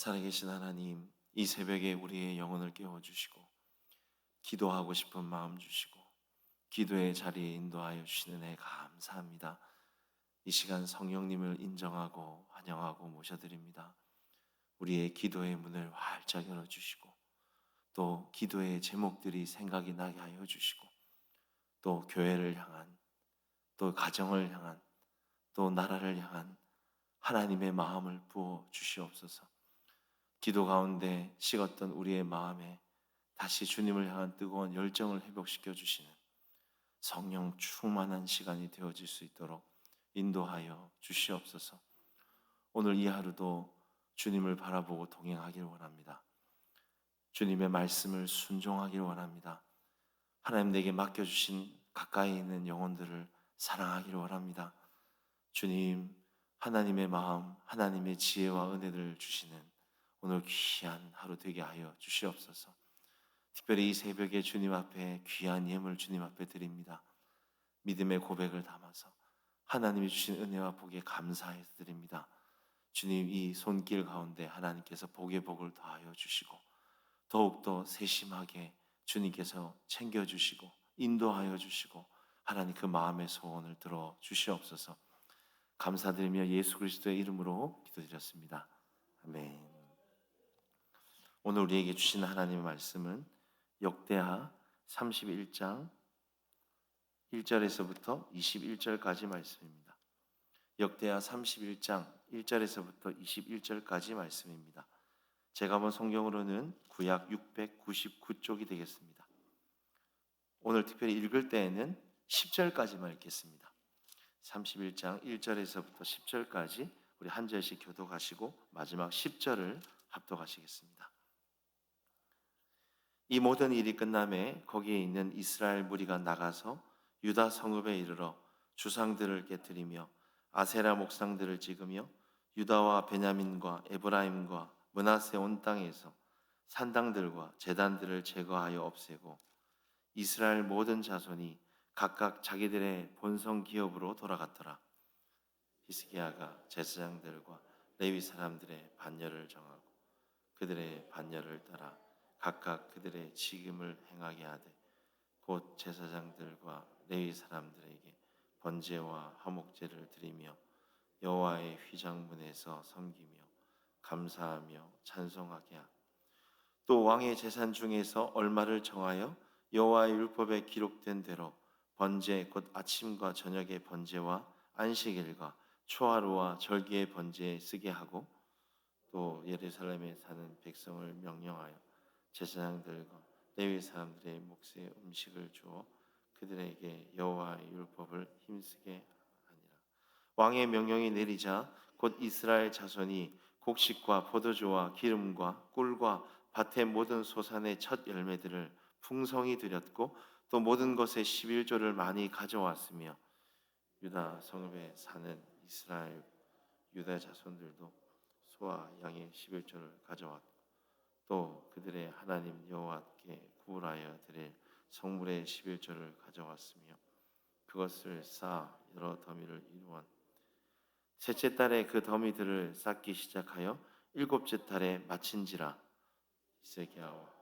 살아계신 하나님, 이 새벽에 우리의 영혼을 깨워주시고 기도하고 싶은 마음 주시고 기도의 자리에 인도하여 주시는 애 감사합니다. 이 시간 성령님을 인정하고 환영하고 모셔드립니다. 우리의 기도의 문을 활짝 열어주시고 또 기도의 제목들이 생각이 나게 하여 주시고 또 교회를 향한 또 가정을 향한 또 나라를 향한 하나님의 마음을 부어 주시옵소서. 기도 가운데 식었던 우리의 마음에 다시 주님을 향한 뜨거운 열정을 회복시켜 주시는 성령 충만한 시간이 되어질 수 있도록 인도하여 주시옵소서. 오늘 이 하루도 주님을 바라보고 동행하길 원합니다. 주님의 말씀을 순종하길 원합니다. 하나님 내게 맡겨주신 가까이 있는 영혼들을 사랑하길 원합니다. 주님, 하나님의 마음, 하나님의 지혜와 은혜를 주시는 오늘 귀한 하루 되게 하여 주시옵소서. 특별히 이 새벽에 주님 앞에 귀한 예물 주님 앞에 드립니다. 믿음의 고백을 담아서 하나님이 주신 은혜와 복에 감사해서 드립니다. 주님, 이 손길 가운데 하나님께서 복의 복을 더하여 주시고 더욱더 세심하게 주님께서 챙겨주시고 인도하여 주시고 하나님 그 마음의 소원을 들어 주시옵소서. 감사드리며 예수 그리스도의 이름으로 기도드렸습니다. 아멘. 오늘 우리에게 주신 하나님의 말씀은 역대하 31장 1절에서부터 21절까지 말씀입니다. 역대하 31장 1절에서부터 21절까지 말씀입니다. 제가 본 성경으로는 구약 699쪽이 되겠습니다. 오늘 특별히 읽을 때에는 10절까지만 읽겠습니다. 31장 1절에서부터 10절까지 우리 한 절씩 교독하시고 마지막 10절을 합독하시겠습니다. 이 모든 일이 끝남에 거기에 있는 이스라엘 무리가 나가서 유다 성읍에 이르러 주상들을 깨뜨리며 아세라 목상들을 찍으며 유다와 베냐민과 에브라임과 므낫세 온 땅에서 산당들과 제단들을 제거하여 없애고 이스라엘 모든 자손이 각각 자기들의 본성 기업으로 돌아갔더라. 히스기야가 제사장들과 레위 사람들의 반열을 정하고 그들의 반열을 따라 각각 그들의 직임을 행하게 하되 곧 제사장들과 레위 사람들에게 번제와 화목제를 드리며 여호와의 휘장문에서 섬기며 감사하며 찬송하게 하고 또 왕의 재산 중에서 얼마를 정하여 여호와의 율법에 기록된 대로 번제 곧 아침과 저녁의 번제와 안식일과 초하루와 절기의 번제에 쓰게 하고 또 예루살렘에 사는 백성을 명령하여 제사장들과 레위 사람들의 몫의 음식을 주어 그들에게 여호와의 율법을 힘쓰게 하니라. 왕의 명령이 내리자 곧 이스라엘 자손이 곡식과 포도주와 기름과 꿀과 밭의 모든 소산의 첫 열매들을 풍성히 드렸고 또 모든 것의 11조를 많이 가져왔으며 유다 성읍에 사는 이스라엘 유다 자손들도 소와 양의 11조를 가져왔고 또 그들의 하나님 여호와께 구울하여 드릴 성물의 11조를 가져왔으며 그것을 쌓아 여러 더미를 이루었. 셋째 달에 그 더미들을 쌓기 시작하여 일곱째 달에 마친지라. 히스기야가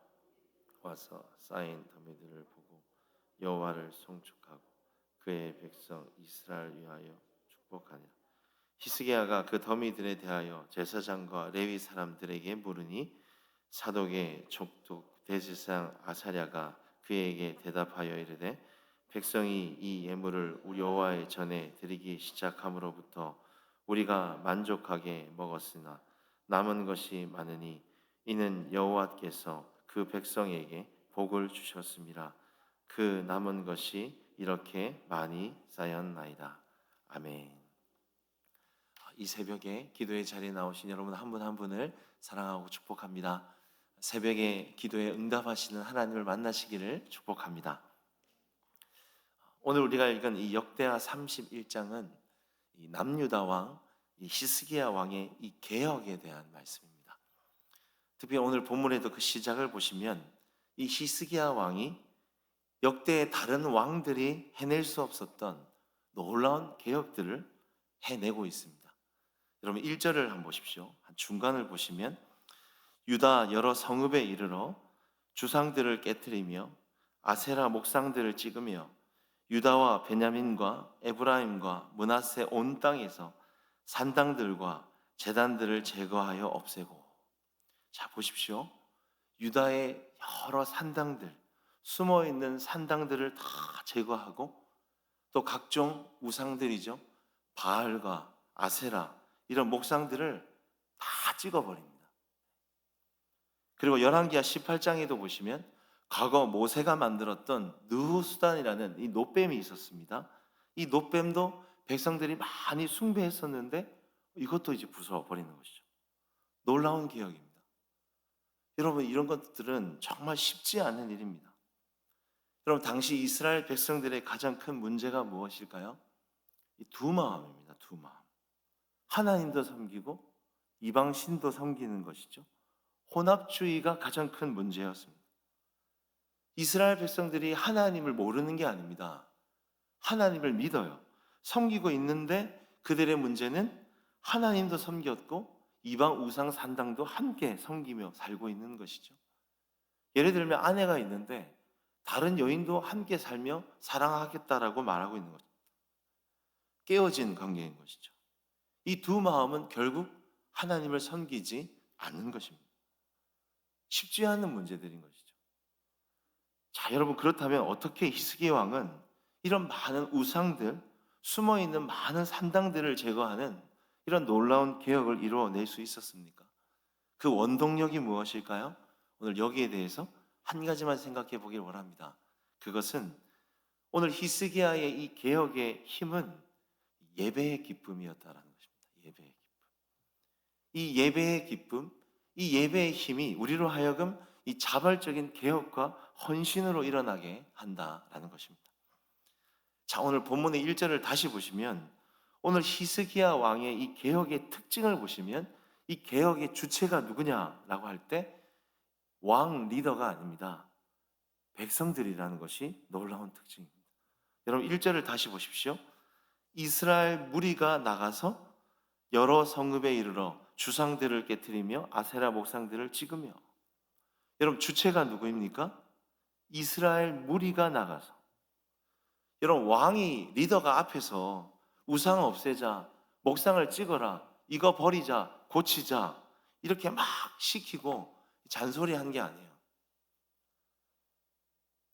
와서 쌓인 더미들을 보고 여호와를 송축하고 그의 백성 이스라엘 위하여 축복하니라. 히스기야가 그 더미들에 대하여 제사장과 레위 사람들에게 물으니 사독의 족독 대제사장 아사랴가 그에게 대답하여 이르되 백성이 이 예물을 여호와의 전에 드리기 시작함으로부터 우리가 만족하게 먹었으나 남은 것이 많으니 이는 여호와께서 그 백성에게 복을 주셨습니다. 그 남은 것이 이렇게 많이 쌓였나이다. 아멘. 이 새벽에 기도의 자리에 나오신 여러분 한 분 한 분을 사랑하고 축복합니다. 새벽에 기도에 응답하시는 하나님을 만나시기를 축복합니다. 오늘 우리가 읽은 이 역대하 31장은 이 남유다 왕, 이 히스기야 왕의 이 개혁에 대한 말씀입니다. 특히 오늘 본문에도 그 시작을 보시면 이 히스기야 왕이 역대의 다른 왕들이 해낼 수 없었던 놀라운 개혁들을 해내고 있습니다. 여러분 1절을 한번 보십시오. 중간을 보시면 유다 여러 성읍에 이르러 주상들을 깨뜨리며 아세라 목상들을 찍으며 유다와 베냐민과 에브라임과 므낫세 온 땅에서 산당들과 제단들을 제거하여 없애고. 자, 보십시오. 유다의 여러 산당들, 숨어 있는 산당들을 다 제거하고 또 각종 우상들이죠. 바알과 아세라 이런 목상들을 다 찍어버립니다. 그리고 열왕기하 18장에도 보시면 과거 모세가 만들었던 느후수단이라는 이 놋뱀이 있었습니다. 이 놋뱀도 백성들이 많이 숭배했었는데 이것도 이제 부숴버리는 것이죠. 놀라운 개혁입니다. 여러분, 이런 것들은 정말 쉽지 않은 일입니다. 여러분, 당시 이스라엘 백성들의 가장 큰 문제가 무엇일까요? 이 두 마음입니다. 두 마음. 하나님도 섬기고 이방 신도 섬기는 것이죠. 혼합주의가 가장 큰 문제였습니다. 이스라엘 백성들이 하나님을 모르는 게 아닙니다. 하나님을 믿어요. 섬기고 있는데 그들의 문제는 하나님도 섬겼고 이방 우상 산당도 함께 섬기며 살고 있는 것이죠. 예를 들면 아내가 있는데 다른 여인도 함께 살며 사랑하겠다라고 말하고 있는 거죠. 깨어진 관계인 것이죠. 이 두 마음은 결국 하나님을 섬기지 않는 것입니다. 쉽지 않은 문제들인 것이죠. 자, 여러분, 그렇다면 어떻게 히스기야 왕은 이런 많은 우상들, 숨어있는 많은 산당들을 제거하는 이런 놀라운 개혁을 이루어낼 수 있었습니까? 그 원동력이 무엇일까요? 오늘 여기에 대해서 한 가지만 생각해 보길 원합니다. 그것은 오늘 히스기야의 이 개혁의 힘은 예배의 기쁨이었다라는 것입니다. 예배의 기쁨. 이 예배의 기쁨, 이 예배의 힘이 우리로 하여금 이 자발적인 개혁과 헌신으로 일어나게 한다라는 것입니다. 자, 오늘 본문의 1절을 다시 보시면 오늘 히스기야 왕의 이 개혁의 특징을 보시면 이 개혁의 주체가 누구냐라고 할 때 왕 리더가 아닙니다. 백성들이라는 것이 놀라운 특징입니다. 여러분 1절을 다시 보십시오. 이스라엘 무리가 나가서 여러 성읍에 이르러 주상들을 깨뜨리며 아세라 목상들을 찍으며. 여러분 주체가 누구입니까? 이스라엘 무리가 나가서. 여러분 왕이 리더가 앞에서 우상 없애자, 목상을 찍어라, 이거 버리자, 고치자 이렇게 막 시키고 잔소리한 게 아니에요.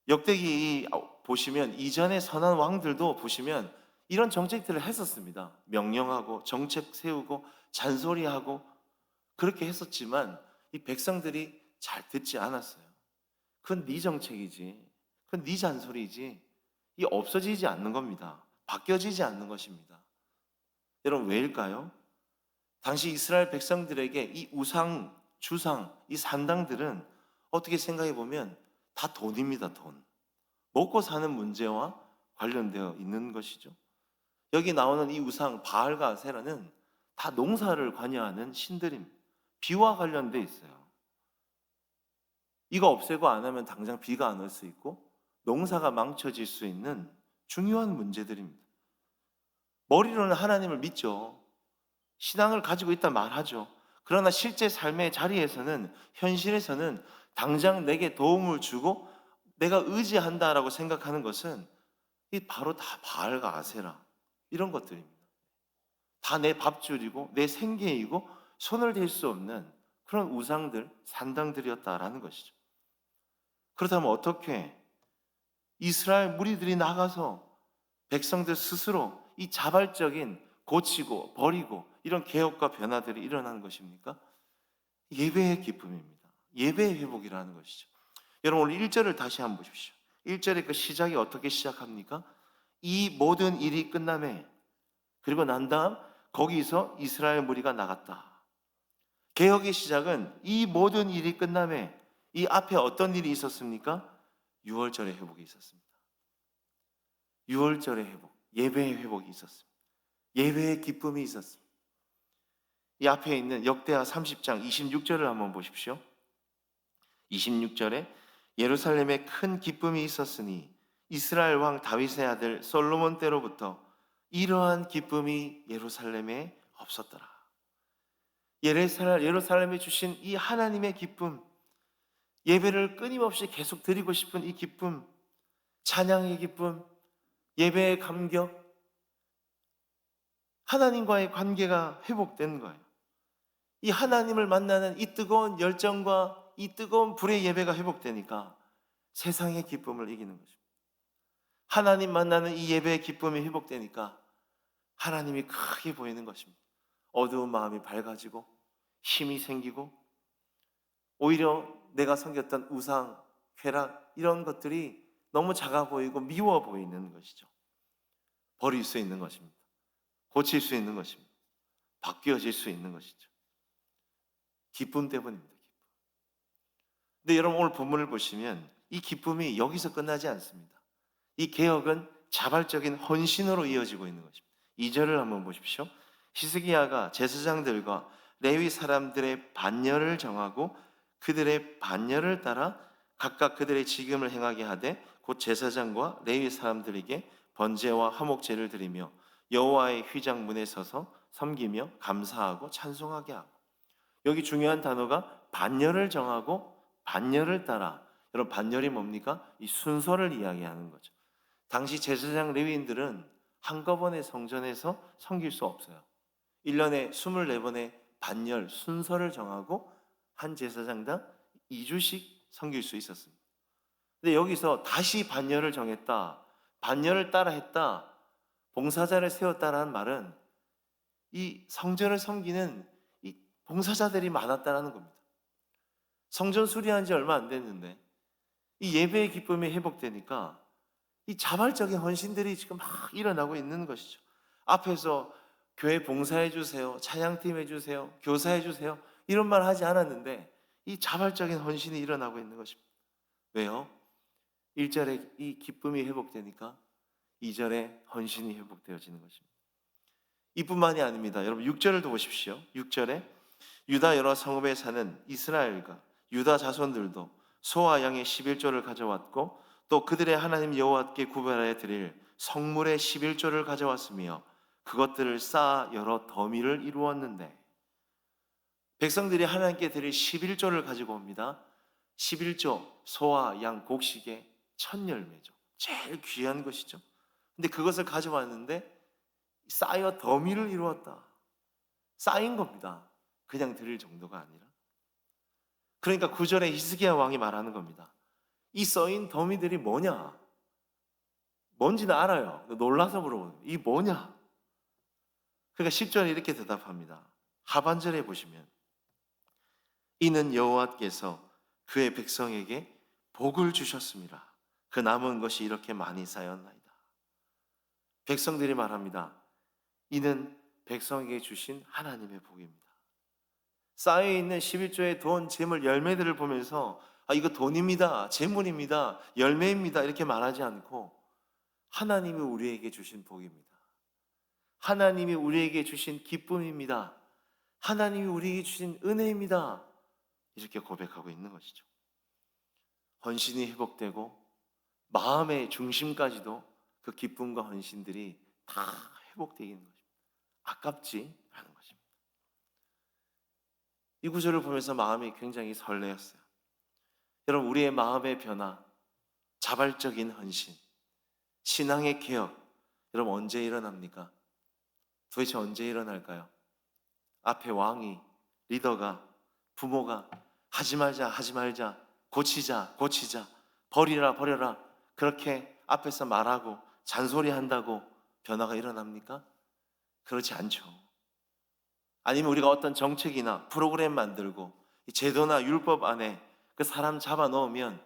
역대기 보시면 이전의 선한 왕들도 보시면 이런 정책들을 했었습니다. 명령하고 정책 세우고 잔소리하고 그렇게 했었지만 이 백성들이 잘 듣지 않았어요. 그건 네 정책이지, 그건 네 잔소리지, 이 없어지지 않는 겁니다. 바뀌어지지 않는 것입니다. 여러분 왜일까요? 당시 이스라엘 백성들에게 이 우상, 주상, 이 산당들은 어떻게 생각해 보면 다 돈입니다. 돈. 먹고 사는 문제와 관련되어 있는 것이죠. 여기 나오는 이 우상 바알과 아세라는 다 농사를 관여하는 신들입니다. 비와 관련돼 있어요. 이거 없애고 안 하면 당장 비가 안 올 수 있고 농사가 망쳐질 수 있는 중요한 문제들입니다. 머리로는 하나님을 믿죠. 신앙을 가지고 있다 말하죠. 그러나 실제 삶의 자리에서는, 현실에서는 당장 내게 도움을 주고 내가 의지한다라고 생각하는 것은 이 바로 다 바알과 아세라 이런 것들입니다. 다 내 밥줄이고 내 생계이고 손을 댈 수 없는 그런 우상들, 산당들이었다라는 것이죠. 그렇다면 어떻게 이스라엘 무리들이 나가서 백성들 스스로 이 자발적인 고치고 버리고 이런 개혁과 변화들이 일어나는 것입니까? 예배의 기쁨입니다. 예배의 회복이라는 것이죠. 여러분 오늘 1절을 다시 한번 보십시오. 1절의 그 시작이 어떻게 시작합니까? 이 모든 일이 끝남에, 그리고 난 다음 거기서 이스라엘 무리가 나갔다. 개혁의 시작은 이 모든 일이 끝남에, 이 앞에 어떤 일이 있었습니까? 6월절의 회복이 있었습니다. 6월절의 회복, 예배의 회복이 있었습니다. 예배의 기쁨이 있었습니다. 이 앞에 있는 역대하 30장 26절을 한번 보십시오. 26절에 예루살렘에 큰 기쁨이 있었으니 이스라엘 왕 다윗의 아들 솔로몬 때로부터 이러한 기쁨이 예루살렘에 없었더라. 예루살렘에 주신 이 하나님의 기쁨, 예배를 끊임없이 계속 드리고 싶은 이 기쁨, 찬양의 기쁨, 예배의 감격, 하나님과의 관계가 회복된 거예요. 이 하나님을 만나는 이 뜨거운 열정과 이 뜨거운 불의 예배가 회복되니까 세상의 기쁨을 이기는 것입니다. 하나님 만나는 이 예배의 기쁨이 회복되니까 하나님이 크게 보이는 것입니다. 어두운 마음이 밝아지고 힘이 생기고 오히려 내가 섬겼던 우상, 쾌락 이런 것들이 너무 작아 보이고 미워 보이는 것이죠. 버릴 수 있는 것입니다. 고칠 수 있는 것입니다. 바뀌어질 수 있는 것이죠. 기쁨 때문입니다. 기쁨. 근데 여러분 오늘 본문을 보시면 이 기쁨이 여기서 끝나지 않습니다. 이 개혁은 자발적인 헌신으로 이어지고 있는 것입니다. 2절을 한번 보십시오. 히스기야가 제사장들과 레위 사람들의 반열을 정하고 그들의 반열을 따라 각각 그들의 직임을 행하게 하되 곧 제사장과 레위 사람들에게 번제와 화목제를 드리며 여호와의 휘장문에 서서 섬기며 감사하고 찬송하게 하고. 여기 중요한 단어가 반열을 정하고 반열을 따라. 여러분 반열이 뭡니까? 이 순서를 이야기하는 거죠. 당시 제사장 레위인들은 한꺼번에 성전에서 섬길 수 없어요. 1년에 24번의 반열 순서를 정하고 한 제사장당 2주씩 섬길 수 있었습니다. 근데 여기서 다시 반열을 정했다, 반열을 따라 했다, 봉사자를 세웠다라는 말은 이 성전을 섬기는 이 봉사자들이 많았다라는 겁니다. 성전 수리한 지 얼마 안 됐는데 이 예배의 기쁨이 회복되니까 이 자발적인 헌신들이 지금 막 일어나고 있는 것이죠. 앞에서 교회 봉사해 주세요, 찬양팀 해주세요, 교사해 주세요 이런 말 하지 않았는데 이 자발적인 헌신이 일어나고 있는 것입니다. 왜요? 1절에 이 기쁨이 회복되니까 2절에 헌신이 회복되어지는 것입니다. 이뿐만이 아닙니다. 여러분 6절을 더 보십시오. 6절에 유다 여러 성읍에 사는 이스라엘과 유다 자손들도 소와 양의 11조를 가져왔고 또 그들의 하나님 여호와께 구별하여 드릴 성물의 11조를 가져왔으며 그것들을 쌓아 여러 더미를 이루었는데, 백성들이 하나님께 드릴 11조를 가지고 옵니다. 11조 소와 양 곡식의 첫 열매죠. 제일 귀한 것이죠. 근데 그것을 가져왔는데 쌓여 더미를 이루었다. 쌓인 겁니다. 그냥 드릴 정도가 아니라. 그러니까 9절에 히스기야 왕이 말하는 겁니다. 이 쌓인 더미들이 뭐냐? 뭔지는 알아요. 놀라서 물어보는 이 뭐냐? 그러니까 10절에 이렇게 대답합니다. 하반절에 보시면 이는 여호와께서 그의 백성에게 복을 주셨습니다. 그 남은 것이 이렇게 많이 쌓였나이다. 백성들이 말합니다. 이는 백성에게 주신 하나님의 복입니다. 쌓여있는 11조의 돈, 재물, 열매들을 보면서 이거 돈입니다, 재물입니다, 열매입니다 이렇게 말하지 않고 하나님이 우리에게 주신 복입니다. 하나님이 우리에게 주신 기쁨입니다. 하나님이 우리에게 주신 은혜입니다. 이렇게 고백하고 있는 것이죠. 헌신이 회복되고 마음의 중심까지도 그 기쁨과 헌신들이 다 회복되는 것입니다. 아깝지 않은 것입니다. 이 구절을 보면서 마음이 굉장히 설레었어요. 여러분 우리의 마음의 변화, 자발적인 헌신, 신앙의 개혁 여러분 언제 일어납니까? 도대체 언제 일어날까요? 앞에 왕이, 리더가, 부모가 하지 말자, 고치자, 버려라 그렇게 앞에서 말하고 잔소리한다고 변화가 일어납니까? 그렇지 않죠. 아니면 우리가 어떤 정책이나 프로그램 만들고 제도나 율법 안에 그 사람 잡아 넣으면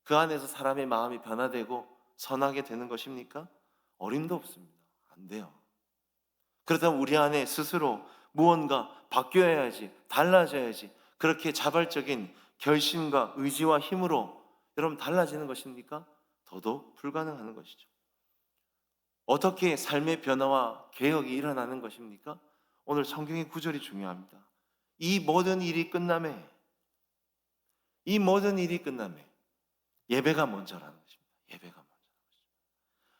그 안에서 사람의 마음이 변화되고 선하게 되는 것입니까? 어림도 없습니다. 안 돼요. 그렇다면 우리 안에 스스로 무언가 바뀌어야지, 달라져야지, 그렇게 자발적인 결심과 의지와 힘으로 여러분 달라지는 것입니까? 더더욱 불가능한 것이죠. 어떻게 삶의 변화와 개혁이 일어나는 것입니까? 오늘 성경의 구절이 중요합니다. 이 모든 일이 끝남에 예배가 먼저라는 것입니다. 예배가 먼저.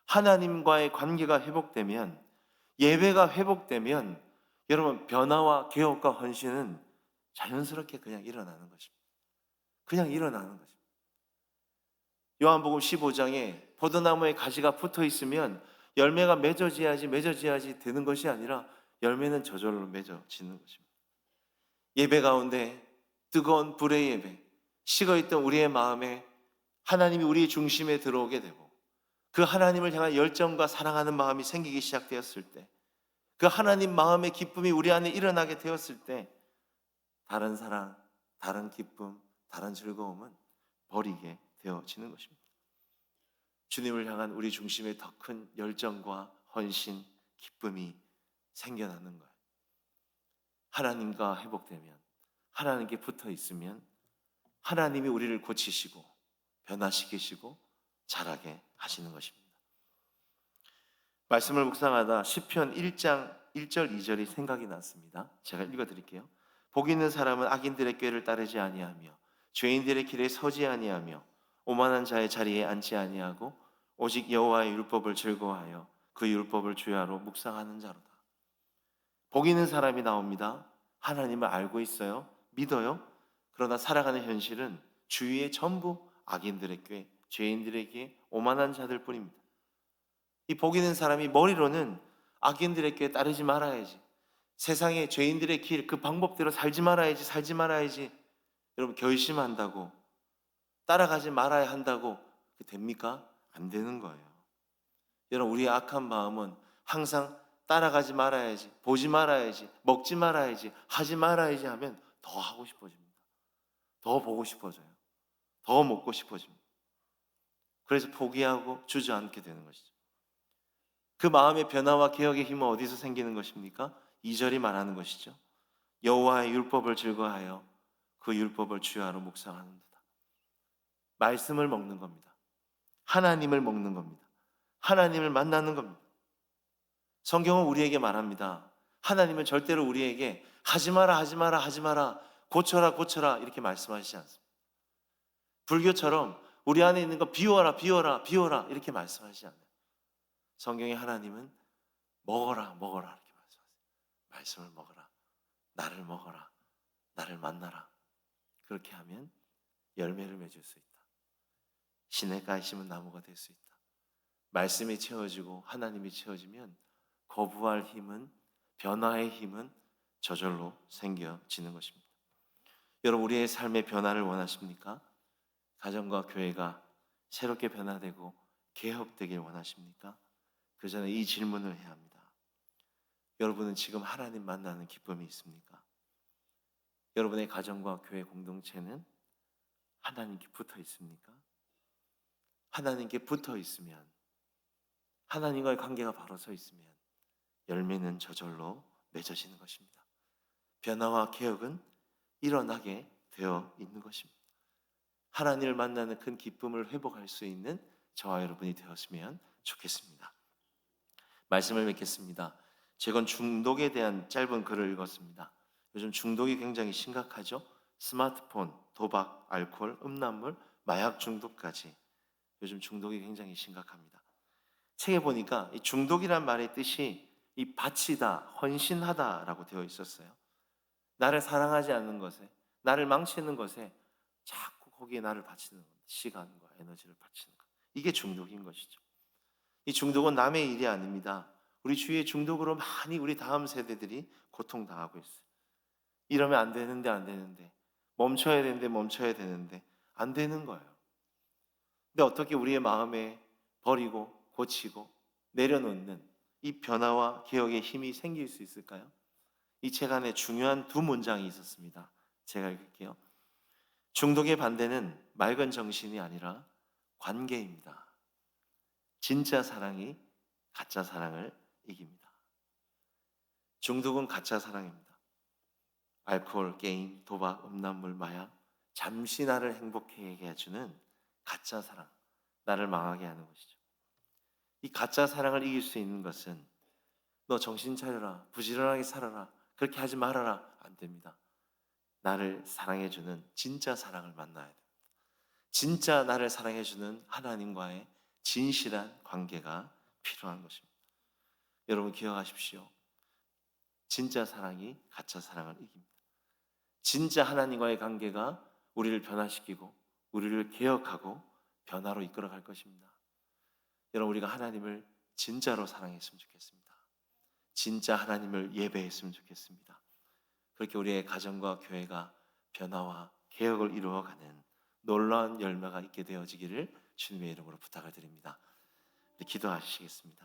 하나님과의 관계가 회복되면, 예배가 회복되면 여러분, 변화와 개혁과 헌신은 자연스럽게 그냥 일어나는 것입니다. 그냥 일어나는 것입니다. 요한복음 15장에 포도나무에 가지가 붙어 있으면 열매가 맺어져야지 되는 것이 아니라 열매는 저절로 맺어지는 것입니다. 예배 가운데 뜨거운 불의 예배, 식어있던 우리의 마음에 하나님이 우리의 중심에 들어오게 되고 그 하나님을 향한 열정과 사랑하는 마음이 생기기 시작되었을 때, 그 하나님 마음의 기쁨이 우리 안에 일어나게 되었을 때 다른 사랑, 다른 기쁨, 다른 즐거움은 버리게 되어지는 것입니다. 주님을 향한 우리 중심에 더 큰 열정과 헌신, 기쁨이 생겨나는 거예요. 하나님과 회복되면, 하나님께 붙어 있으면 하나님이 우리를 고치시고 변화시키시고 자라게 하시는 것입니다. 말씀을 묵상하다 시편 1장 1절 2절이 생각이 났습니다. 제가 읽어드릴게요. 복 있는 사람은 악인들의 꾀를 따르지 아니하며 죄인들의 길에 서지 아니하며 오만한 자의 자리에 앉지 아니하고 오직 여호와의 율법을 즐거워하여 그 율법을 주야로 묵상하는 자로다. 복 있는 사람이 나옵니다. 하나님을 알고 있어요. 믿어요. 그러나 살아가는 현실은 주위에 전부 악인들의 꾀, 죄인들의 꾀, 오만한 자들 뿐입니다. 이 복 있는 사람이 머리로는 악인들의 꾀에 따르지 말아야지, 세상의 죄인들의 길, 그 방법대로 살지 말아야지 여러분 결심한다고, 따라가지 말아야 한다고 됩니까? 안 되는 거예요. 여러분, 우리의 악한 마음은 항상 따라가지 말아야지, 보지 말아야지, 먹지 말아야지, 하지 말아야지 하면 더 하고 싶어집니다. 더 보고 싶어져요. 더 먹고 싶어집니다. 그래서 포기하고 주저앉게 되는 것이죠. 그 마음의 변화와 개혁의 힘은 어디서 생기는 것입니까? 2절이 말하는 것이죠. 여호와의 율법을 즐거워하여 그 율법을 주야로 묵상하는도다. 말씀을 먹는 겁니다. 하나님을 먹는 겁니다. 하나님을 만나는 겁니다. 성경은 우리에게 말합니다. 하나님은 절대로 우리에게 하지 마라, 고쳐라 이렇게 말씀하시지 않습니다. 불교처럼 우리 안에 있는 거 비워라 이렇게 말씀하시지 않아요. 성경의 하나님은 먹어라 이렇게 말씀하세요. 말씀을 먹어라, 나를 먹어라, 나를 만나라. 그렇게 하면 열매를 맺을 수 있다. 시냇가에 심은 나무가 될 수 있다. 말씀이 채워지고 하나님이 채워지면 거부할 힘은, 변화의 힘은 저절로 생겨지는 것입니다. 여러분, 우리의 삶의 변화를 원하십니까? 가정과 교회가 새롭게 변화되고 개혁되길 원하십니까? 그 전에 이 질문을 해야 합니다. 여러분은 지금 하나님 만나는 기쁨이 있습니까? 여러분의 가정과 교회 공동체는 하나님께 붙어 있습니까? 하나님께 붙어 있으면, 하나님과의 관계가 바로 서 있으면 열매는 저절로 맺어지는 것입니다. 변화와 개혁은 일어나게 되어 있는 것입니다. 하나님을 만나는 큰 기쁨을 회복할 수 있는 저와 여러분이 되었으면 좋겠습니다. 말씀을 맺겠습니다. 제가 중독에 대한 짧은 글을 읽었습니다. 요즘 중독이 굉장히 심각하죠. 스마트폰, 도박, 알코올, 음란물, 마약 중독까지 요즘 중독이 굉장히 심각합니다. 책에 보니까 이 중독이란 말의 뜻이 이 바치다, 헌신하다라고 되어 있었어요. 나를 사랑하지 않는 것에, 나를 망치는 것에 자꾸 거기에 나를 바치는 것, 시간과 에너지를 바치는 것. 이게 중독인 것이죠. 이 중독은 남의 일이 아닙니다. 우리 주위의 중독으로 많이 우리 다음 세대들이 고통당하고 있어요. 이러면 안 되는데 멈춰야 되는데 안 되는 거예요. 근데 어떻게 우리의 마음에 버리고 고치고 내려놓는 이 변화와 개혁의 힘이 생길 수 있을까요? 이 책 안에 중요한 두 문장이 있었습니다. 제가 읽을게요. 중독의 반대는 맑은 정신이 아니라 관계입니다. 진짜 사랑이 가짜 사랑을 이깁니다. 중독은 가짜 사랑입니다. 알코올, 게임, 도박, 음란물, 마약, 잠시 나를 행복하게 해주는 가짜 사랑, 나를 망하게 하는 것이죠. 이 가짜 사랑을 이길 수 있는 것은 너 정신 차려라, 부지런하게 살아라, 그렇게 하지 말아라, 안 됩니다. 나를 사랑해주는 진짜 사랑을 만나야 됩니다. 진짜 나를 사랑해주는 하나님과의 진실한 관계가 필요한 것입니다. 여러분 기억하십시오. 진짜 사랑이 가짜 사랑을 이깁니다. 진짜 하나님과의 관계가 우리를 변화시키고 우리를 개혁하고 변화로 이끌어갈 것입니다. 여러분, 우리가 하나님을 진짜로 사랑했으면 좋겠습니다. 진짜 하나님을 예배했으면 좋겠습니다. 그렇게 우리의 가정과 교회가 변화와 개혁을 이루어가는 놀라운 열매가 있게 되어지기를 주님의 이름으로 부탁을 드립니다. 기도하시겠습니다.